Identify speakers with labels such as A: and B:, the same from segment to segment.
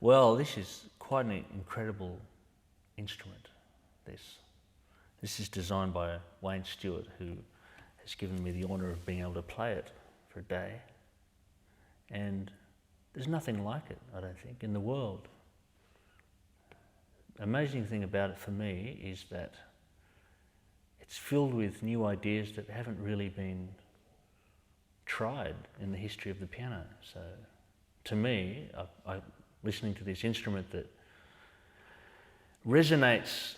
A: Well, this is quite an incredible instrument, This is designed by Wayne Stuart, who has given me the honour of being able to play it for a day. And there's nothing like it, I don't think, in the world. The amazing thing about it for me is that it's filled with new ideas that haven't really been tried in the history of the piano. So to me, I'm listening to this instrument that resonates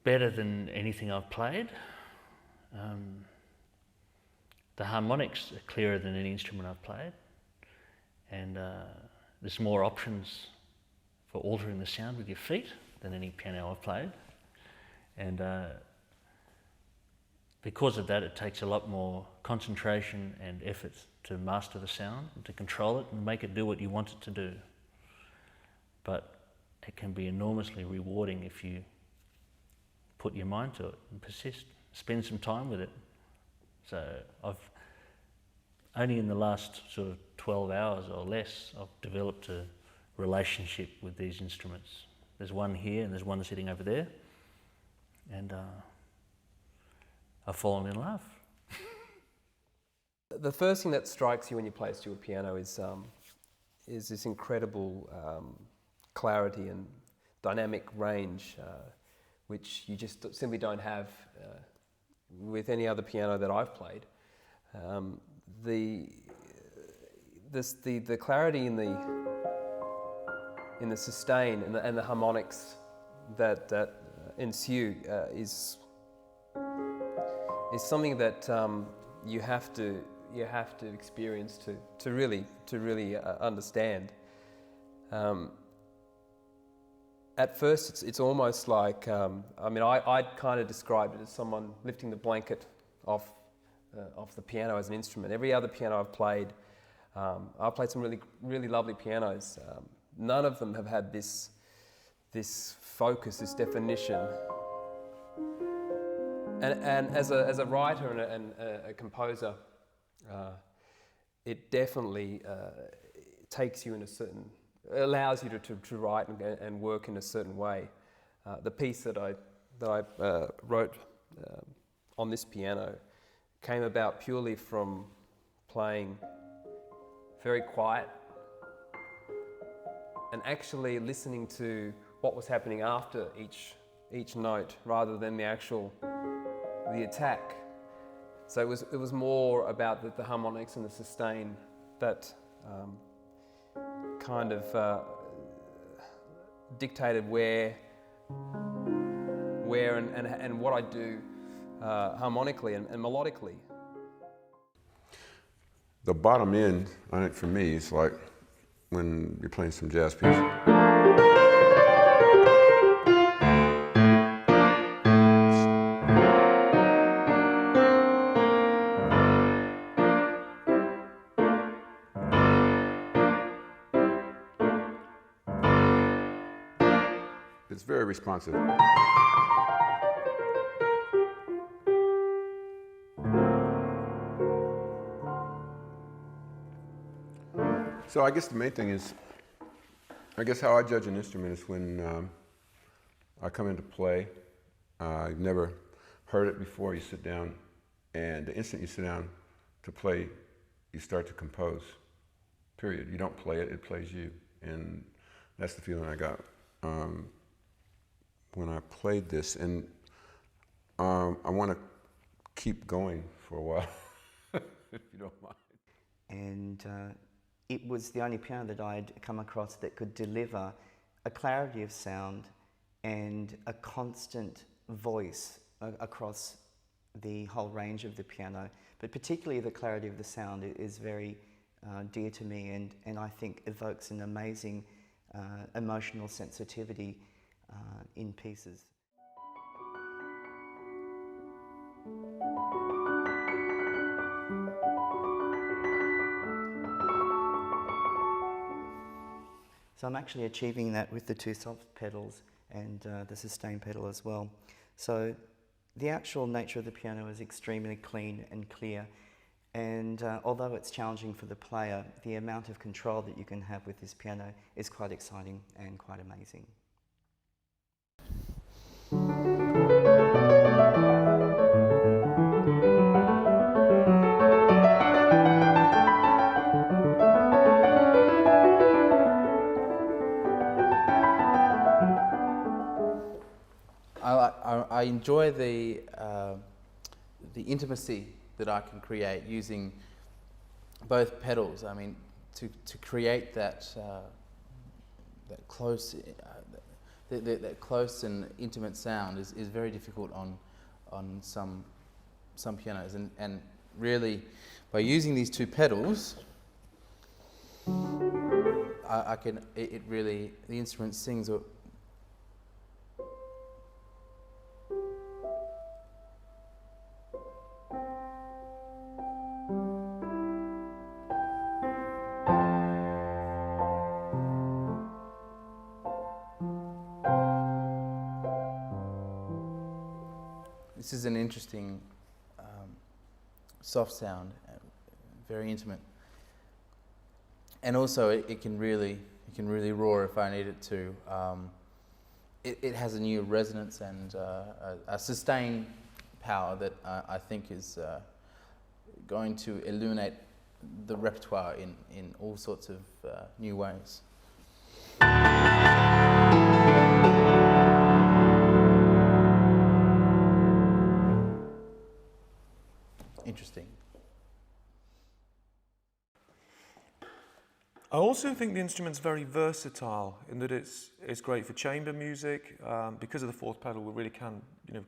A: better than anything I've played. The harmonics are clearer than any instrument I've played, and there's more options for altering the sound with your feet than any piano I've played. And because of that, it takes a lot more concentration and effort to master the sound and to control it and make it do what you want it to do. But it can be enormously rewarding if you put your mind to it and persist, spend some time with it. So I've only in the last sort of 12 hours or less, I've developed a relationship with these instruments. There's one here and there's one sitting over there, and I've fallen in love.
B: The first thing that strikes you when you play a Stuart piano is this incredible clarity and dynamic range, which you just simply don't have with any other piano that I've played. The clarity in the sustain and the harmonics that ensue is something that you have to experience to really understand. At first, it's almost like I'd kind of described it as someone lifting the blanket off the piano as an instrument. Every other piano I've played some really lovely pianos. None of them have had this focus, this definition. And as a writer and a composer, it definitely takes you in allows you to write and work in a certain way. The piece that I wrote on this piano came about purely from playing very quiet and actually listening to what was happening after each note rather than the attack. So it was more about the harmonics and the sustain that kind of dictated where and what I do harmonically and melodically.
C: The bottom end on it for me is like when you're playing some jazz piece. It's very responsive. So I guess the main thing is, how I judge an instrument is when I come in to play. I've never heard it before. You sit down, and the instant you sit down to play, you start to compose, period. You don't play it, it plays you. And that's the feeling I got when I played this. And I want to keep going for a while, if you don't mind.
D: And it was the only piano that I'd come across that could deliver a clarity of sound and a constant voice across the whole range of the piano. But particularly the clarity of the sound is very dear to me, and I think evokes an amazing emotional sensitivity in pieces. So I'm actually achieving that with the two soft pedals and the sustain pedal as well. So the actual nature of the piano is extremely clean and clear, And although it's challenging for the player, the amount of control that you can have with this piano is quite exciting and quite amazing.
E: I enjoy the intimacy that I can create using both pedals. I mean, to create that close that close and intimate sound is very difficult on some pianos, and really by using these two pedals, I can it really the instrument sings. This is an interesting, soft sound, very intimate, and also it can really roar if I need it to. It has a new resonance and a sustain power that I think is going to illuminate the repertoire in all sorts of new ways. Interesting.
F: I also think the instrument's very versatile in that it's great for chamber music. Because of the fourth pedal, we really can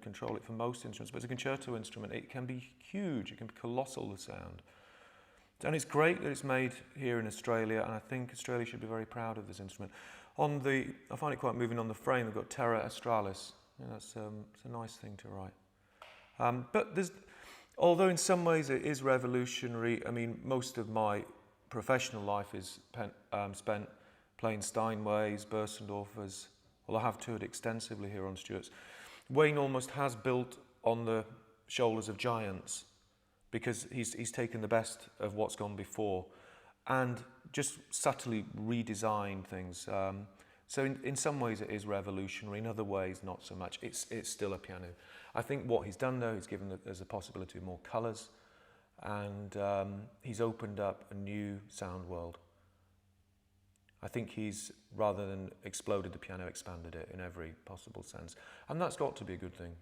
F: control it for most instruments. But as a concerto instrument, it can be huge. It can be colossal, the sound. And it's great that it's made here in Australia, and I think Australia should be very proud of this instrument. I find it quite moving on the frame. We've got Terra Australis. It's a nice thing to write. But although in some ways it is revolutionary, I mean, most of my professional life is spent playing Steinways, Bösendorfers. Well, I have toured extensively here on Stuart's. Wayne almost has built on the shoulders of giants because he's taken the best of what's gone before and just subtly redesigned things. So in some ways it is revolutionary, in other ways not so much. It's still a piano. I think what he's done though, he's given there's a possibility of more colours, and he's opened up a new sound world. I think he's, rather than exploded the piano, expanded it in every possible sense. And that's got to be a good thing.